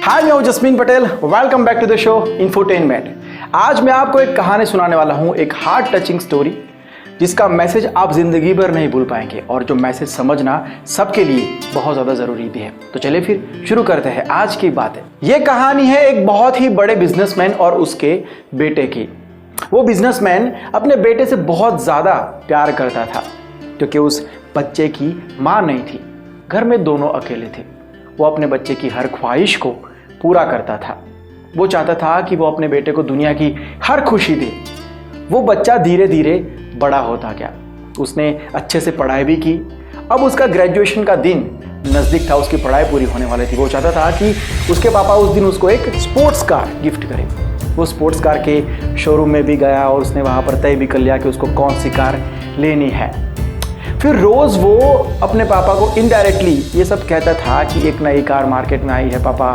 हाय, मैं हूं Jasmine Patel. Welcome back to the show infotainment. आज मैं आपको एक कहानी सुनाने वाला हूं, एक हार्ट टचिंग स्टोरी जिसका मैसेज आप जिंदगी भर नहीं भूल पाएंगे और जो मैसेज समझना सबके लिए बहुत ज़्यादा ज़रूरी भी है। तो चलिए फिर शुरू करते हैं आज की बातें। ये कहानी है एक बहुत ही बड़े बिजनेसमैन और उसके बेटे की। वो बिजनेसमैन अपने बेटे से बहुत ज़्यादा प्यार करता था क्योंकि उस बच्चे की माँ नहीं थी। घर में दोनों अकेले थे। वो अपने बच्चे की हर ख्वाहिश को पूरा करता था। वो चाहता था कि वो अपने बेटे को दुनिया की हर खुशी दे। वो बच्चा धीरे धीरे बड़ा होता गया। उसने अच्छे से पढ़ाई भी की। अब उसका ग्रेजुएशन का दिन नज़दीक था, उसकी पढ़ाई पूरी होने वाली थी। वो चाहता था कि उसके पापा उस दिन उसको एक स्पोर्ट्स कार गिफ्ट करें। वो स्पोर्ट्स कार के शोरूम में भी गया और उसने वहाँ पर तय भी कर लिया कि उसको कौन सी कार लेनी है। फिर रोज़ वो अपने पापा को इनडायरेक्टली ये सब कहता था कि एक नई कार मार्केट में आई है पापा,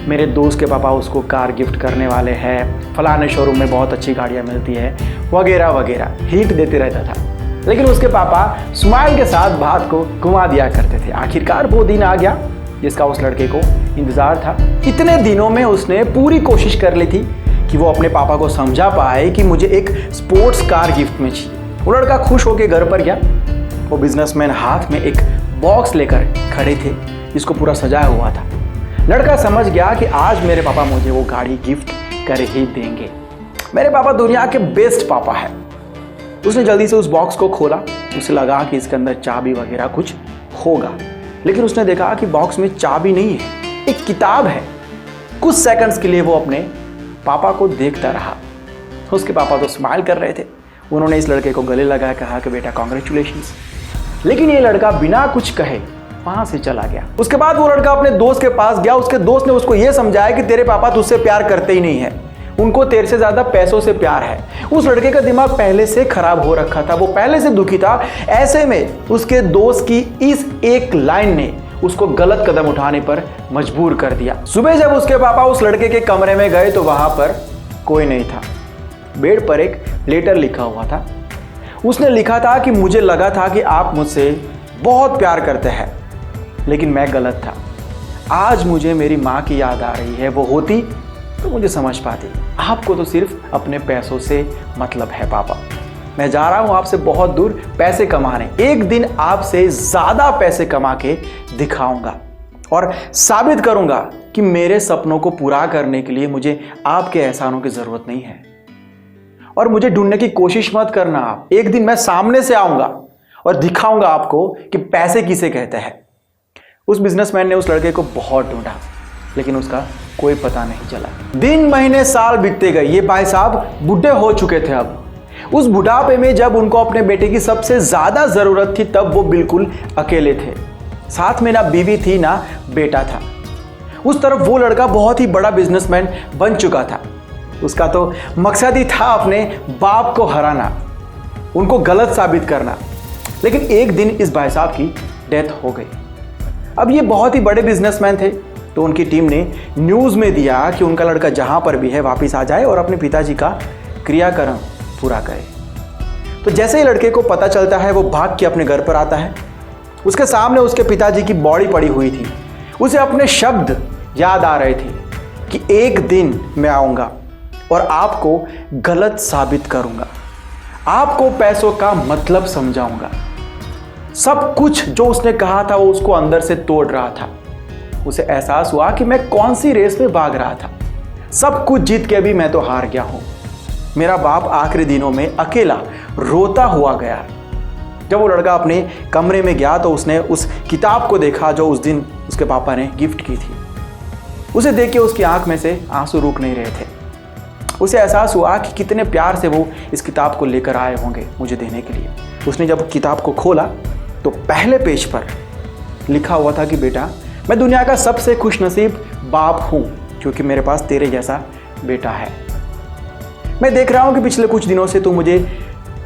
मेरे दोस्त के पापा उसको कार गिफ्ट करने वाले हैं, फलाने शोरूम में बहुत अच्छी गाड़ियाँ मिलती है, वगैरह वगैरह हिंट देते रहता था। लेकिन उसके पापा स्माइल के साथ बात को घुमा दिया करते थे। आखिरकार वो दिन आ गया जिसका उस लड़के को इंतज़ार था। इतने दिनों में उसने पूरी कोशिश कर ली थी कि वो अपने पापा को समझा पाए कि मुझे एक स्पोर्ट्स कार गिफ्ट में चाहिए। वो लड़का खुश होकर घर पर गया। वो बिजनेसमैन हाथ में एक बॉक्स लेकर खड़े थे जिसको पूरा सजाया हुआ था। लड़का समझ गया कि आज मेरे पापा मुझे वो गाड़ी गिफ्ट कर ही देंगे। मेरे पापा दुनिया के बेस्ट पापा है। उसने जल्दी से उस बॉक्स को खोला। उसे लगा कि इसके अंदर चाबी वगैरह कुछ होगा, लेकिन उसने देखा कि बॉक्स में चाबी नहीं है, एक किताब है। कुछ सेकंड्स के लिए वो अपने पापा को देखता रहा। उसके पापा तो स्माइल कर रहे थे। उन्होंने इस लड़के को गले लगाया, कहा कि बेटा कॉन्ग्रेचुलेशंस। लेकिन ये लड़का बिना कुछ कहे वहां से चला गया। उसके बाद वो लड़का अपने दोस्त के पास गया। उसके दोस्त ने उसको ये समझाया कि तेरे पापा तुझसे प्यार करते ही नहीं है, उनको तेरे से ज्यादा पैसों से प्यार है। उस लड़के का दिमाग पहले से खराब हो रखा था, वो पहले से दुखी था। ऐसे में उसके दोस्त की इस एक लाइन ने उसको गलत कदम उठाने पर मजबूर कर दिया। सुबह जब उसके पापा उस लड़के के कमरे में गए तो वहां पर कोई नहीं था। बेड पर एक लेटर लिखा हुआ था। उसने लिखा था कि मुझे लगा था कि आप मुझसे बहुत प्यार करते हैं, लेकिन मैं गलत था। आज मुझे मेरी माँ की याद आ रही है, वो होती तो मुझे समझ पाती। आपको तो सिर्फ अपने पैसों से मतलब है पापा। मैं जा रहा हूँ आपसे बहुत दूर पैसे कमाने। एक दिन आपसे ज़्यादा पैसे कमा के दिखाऊंगा और साबित करूंगा कि मेरे सपनों को पूरा करने के लिए मुझे आपके एहसानों की ज़रूरत नहीं है। और मुझे ढूंढने की कोशिश मत करना आप। एक दिन मैं सामने से आऊंगा और दिखाऊंगा आपको कि पैसे किसे कहते हैं। उस बिजनेसमैन ने उस लड़के को बहुत ढूंढा, लेकिन उसका कोई पता नहीं चला। दिन महीने साल बीतते गए। ये भाई साहब बूढ़े हो चुके थे। अब उस बुढ़ापे में जब उनको अपने बेटे की सबसे ज्यादा जरूरत थी तब वो बिल्कुल अकेले थे। साथ में ना बीवी थी ना बेटा था। उस तरफ वो लड़का बहुत ही बड़ा बिजनेसमैन बन चुका था। उसका तो मकसद ही था अपने बाप को हराना, उनको गलत साबित करना। लेकिन एक दिन इस भाई साहब की डेथ हो गई। अब ये बहुत ही बड़े बिजनेसमैन थे, तो उनकी टीम ने न्यूज़ में दिया कि उनका लड़का जहां पर भी है वापस आ जाए और अपने पिताजी का क्रियाकर्म पूरा करे। तो जैसे ही लड़के को पता चलता है वो भाग के अपने घर पर आता है। उसके सामने उसके पिताजी की बॉडी पड़ी हुई थी। उसे अपने शब्द याद आ रहे थे कि एक दिन मैं आऊँगा और आपको गलत साबित करूंगा, आपको पैसों का मतलब समझाऊंगा। सब कुछ जो उसने कहा था वो उसको अंदर से तोड़ रहा था। उसे एहसास हुआ कि मैं कौन सी रेस में भाग रहा था। सब कुछ जीत के भी मैं तो हार गया हूं। मेरा बाप आखिरी दिनों में अकेला रोता हुआ गया। जब वो लड़का अपने कमरे में गया तो उसने उस किताब को देखा जो उस दिन उसके पापा ने गिफ्ट की थी। उसे देख के उसकी आंख में से आंसू रुक नहीं रहे थे। उसे एहसास हुआ कि कितने प्यार से वो इस किताब को लेकर आए होंगे मुझे देने के लिए। उसने जब किताब को खोला तो पहले पेज पर लिखा हुआ था कि बेटा, मैं दुनिया का सबसे खुशनसीब बाप हूँ क्योंकि मेरे पास तेरे जैसा बेटा है। मैं देख रहा हूँ कि पिछले कुछ दिनों से तू मुझे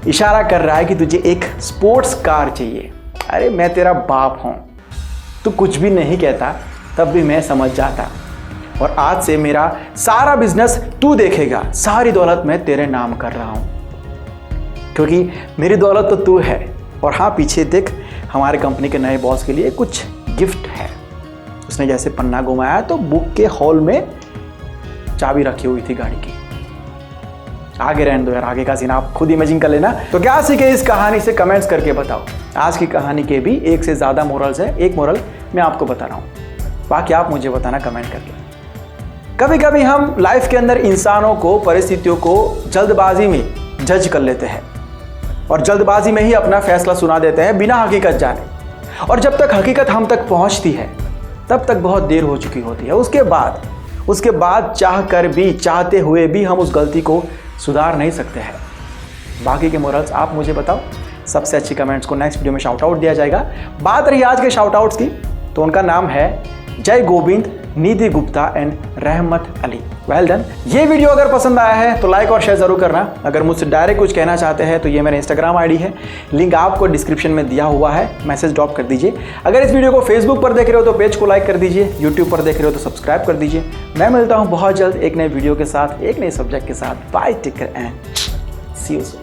इशारा कर रहा है कि तुझे एक स्पोर्ट्स कार चाहिए। अरे मैं तेरा बाप हूँ, तू कुछ भी नहीं कहता तब भी मैं समझ जाता। और आज से मेरा सारा बिजनेस तू देखेगा, सारी दौलत मैं तेरे नाम कर रहा हूं क्योंकि मेरी दौलत तो तू है। और हाँ, पीछे देख, हमारे कंपनी के नए बॉस के लिए कुछ गिफ्ट है। उसने जैसे पन्ना घुमाया तो बुक के हॉल में चाबी रखी हुई थी गाड़ी की। आगे रहने दो यार, आगे का सीन आप खुद इमेजिन कर लेना। तो क्या सीखे इस कहानी से कमेंट्स करके बताओ। आज की कहानी के भी एक से ज़्यादा मोरल्स है, एक मोरल मैं आपको बता रहा हूँ, बाकी आप मुझे बताना कमेंट करके। कभी कभी हम लाइफ के अंदर इंसानों को, परिस्थितियों को जल्दबाजी में जज कर लेते हैं और जल्दबाजी में ही अपना फैसला सुना देते हैं बिना हकीकत जाने। और जब तक हकीकत हम तक पहुंचती है तब तक बहुत देर हो चुकी होती है। उसके बाद चाह कर भी, चाहते हुए भी हम उस गलती को सुधार नहीं सकते हैं। बाकी के मोरल्स आप मुझे बताओ। सबसे अच्छी कमेंट्स को नेक्स्ट वीडियो में शाउट आउट दिया जाएगा। बात रही आज के शाउट आउट्स की, तो उनका नाम है जय गोविंद, निधि Gupta and Rahmat Ali. Well done. ये वीडियो अगर पसंद आया है तो लाइक और शेयर जरूर करना। अगर मुझसे डायरेक्ट कुछ कहना चाहते हैं तो ये मेरा इंस्टाग्राम आईडी है, लिंक आपको डिस्क्रिप्शन में दिया हुआ है, मैसेज ड्रॉप कर दीजिए। अगर इस वीडियो को फेसबुक पर देख रहे हो तो पेज को लाइक कर दीजिए, यूट्यूब पर देख रहे हो तो सब्सक्राइब कर दीजिए। मैं मिलता हूँ बहुत जल्द एक नए वीडियो के साथ, एक नए सब्जेक्ट के साथ। Bye, take care and see you soon.